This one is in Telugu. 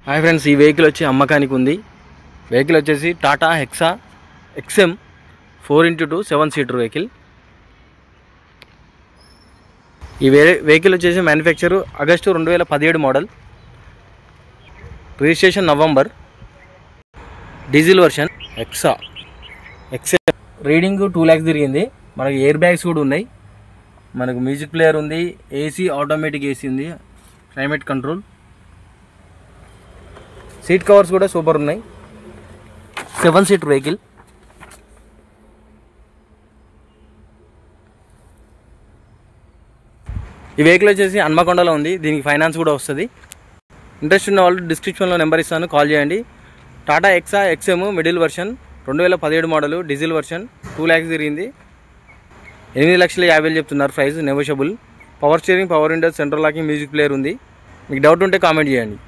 హాయ్ ఫ్రెండ్స్, ఈ వెహికల్ వచ్చి అమ్మకానికి ఉంది. వెహికల్ వచ్చేసి Tata hexa XM 4x2 7 seater vehicle. ఈ వెహికల్ వచ్చేసి manufacture August 2017 model, registration November, diesel version hexa XM. Reading 2 lakhs తిరిగింది. మనకి ఎయిర్ బ్యాగ్స్ కూడా ఉన్నాయి, మనకు మ్యూజిక్ ప్లేయర్ ఉంది, ఏసీ ఆటోమేటిక్ ఏసీ ఉంది, క్లైమేట్ కంట్రోల్, సీట్ కవర్స్ కూడా సూపర్ ఉన్నాయి. 7 సీటర్ వెహికల్. ఈ వెహికల్ వచ్చేసి హన్మకొండలో ఉంది. దీనికి ఫైనాన్స్ కూడా వస్తుంది. ఇంట్రెస్ట్ ఉన్న వాళ్ళు డిస్క్రిప్షన్లో నెంబర్ ఇస్తాను, కాల్ చేయండి. Tata hexa XM middle version 2017 model, diesel version, 2 lakhs తిరిగింది. 8,50,000 చెప్తున్నారు price, negotiable. Power steering, power Windows, central locking, music player ఉంది. మీకు డౌట్ ఉంటే కామెంట్ చేయండి.